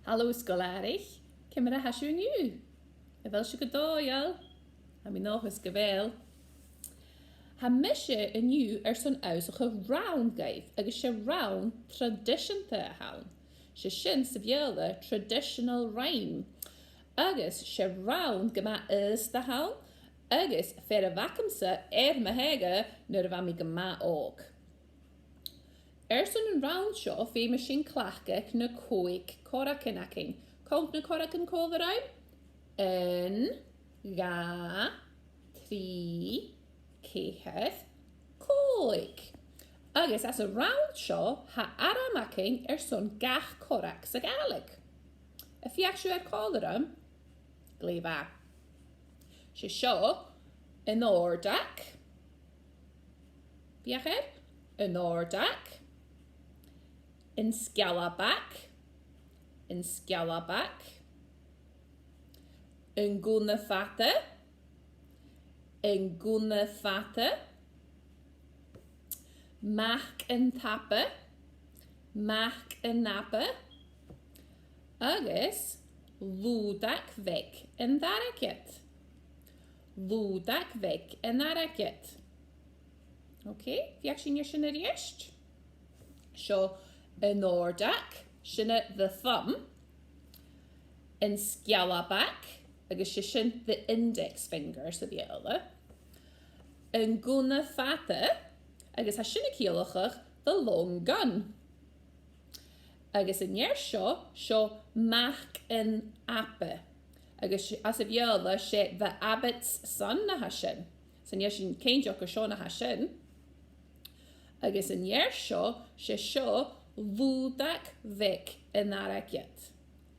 Hallo Sgoil-àraich, cymryd a hasio niw. E fel sy'n gydoel, a mi noch ys gyfel. Ha mysio y niw son awsach y rawn gaif, ag ys rawn tradition ta hawn. Sy'n syfiela traditional rhyme. Agus rawn gyma ys da hawn, agus fer y vacamsa mahega nyr fa mi gyma og. Son yn rawn sio, fe mae sy'n clachgach na Coig Corragan acing. Coig na Corragan cof yr aim? Yn, ga, tri, ceheth, coig. Agus as y rawn sio, ha aram acing son gach corrac sy'n gaelig. Y fiach sio cof yr aim? Gleifa. Sio, yn ordac. Fiach yn ordac. In Sgoil-àraich, in gwnafata, mach yn tapa, mach yn napa, agus lúdac veg yn ddaracet. Lúdac veg yn ddaracet. Okay, fiach sy'n ysyn yr iest? So, yn ordac, sy'n the thumb, yn Sgoil-àraich, agus sy'n the index finger, sydd i ela, yn gwnafata, agus sy'n y ciolachach, the long gun. Agus yn sio mach yn apa, agus as y ela, sy'n the abbot's son na hasyn. Sy'n sy'n ceinjoch o sio na hasyn. Agus yn sio lúdac veg yn ddaracet.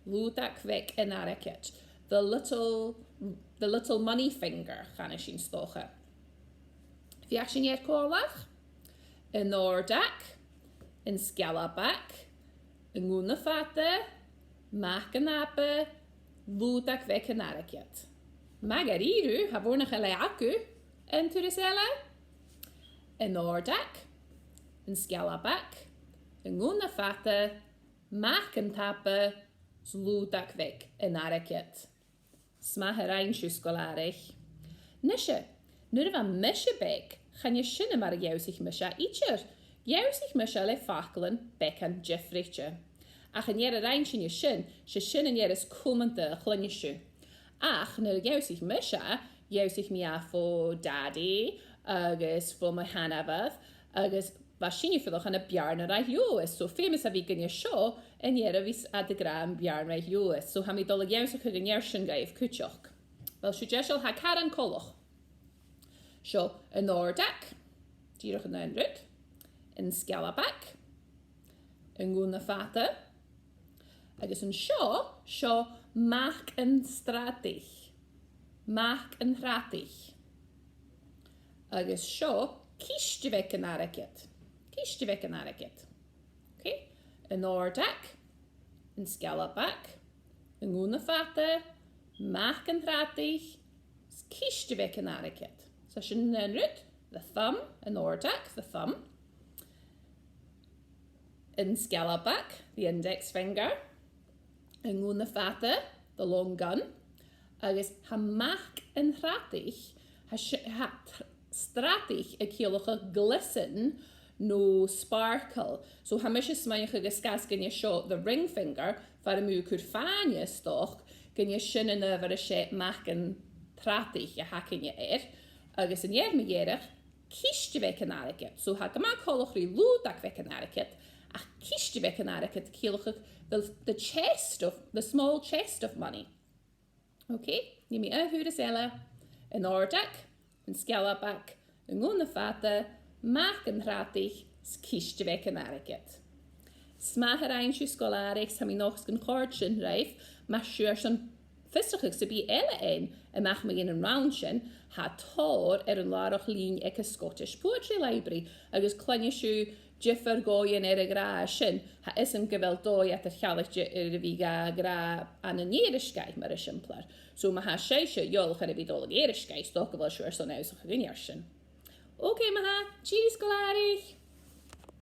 Lúdac veg yn ddaracet. The little money finger, chan sy'n stocha. Fiach sy'n corlach? Yn ordac, yn Sgoil-àraich, yn gwnafata, mach yn apa, lúdac veg yn ddaracet. Mag iru, ha fwrnach ele acu, yn turisela. Yn ordac, yn Sgoil-àraich, yn gwnafata, mach yn tapa, lúdac veg yn ddaracet. Smach yr ein sy'n Sgoil-àraich. Nysio, nŵr yma mysio beg, chan sy'n ymar y iawsich mysio eacher. Iawsich mysio le ffaclan becan Jeffreyche. Ach yn yr ein sy'n yn ys cwmynta chlyn ysio. Ach, nŵr iawsich mysio, iawsich mi a ffo daddy, agos ffo mae hanafaf, agos Fa sy'n yw ffyddwch yn y biarn yr eich Lewis. So, famous a fi gynnu sio, yn i'r fys adegram biarn eich Lewis. So, ham i dolyg iawn sy'n chygyn iersyn gaif cwtioch. Fel sy'n jesol ha caran colwch. Sio, yn ordac, dirwch yn enryd, yn Sgoil-àraich, yn gwnafata, agos yn sio mach yn stratich. Mach yn rhatich. Agos sio, cystifec yn ddaracet. Cystifec yn ddaracet. Okay? Yn ordac, yn Sgoil-àraich, yn gwnafata, mach yn rhatich, cystifec yn ddaracet. So sy'n enryd, the thumb, yn ordac, the thumb. Yn Sgoil-àraich, the index finger. Yn gwnafata, the long gun. Agos ha mach yn rhatich, ha stratich y ciolwch glisten no sparkle. So ha mysio smaiach ag ysgas gynnu sio the ring finger far y mw cwrffania stoch gynnu sy'n yn yfyr y se mach yn tratich a ha cynnu agos yn mi gyrach cystifec yn ddaracet. So ha gyma colwch rhi lúdac veg yn ddaracet a cystifec yn ddaracet ciolwch the small chest of money. Okay, ni mi hwyr ysela yn ordac, yn Sgoil-àraich, yn gwnafata, mach yn rhatich, cystifec yn ddaracet. Smach yr ein sy'n Sgoil-àraich, sam i noch sgan chord sy'n raif, ma siwr sy'n ffystrach sy'n bi ele ein, y mach mae yn rawn sy'n, ha tor yn larach lun ec y Scottish Poetry Library, agos clynnu sy'n Jiffer goian y gra sy'n, ha isym gyfel doi at y llalik y fi gra an yn eirischgai mar y simplar. So ma ha seisio iolch ar y byd olyg eirischgai, stoc o fel siwr son awsach ag yn iarsyn. Okay, ma ha, cheers Sgoil-àraich!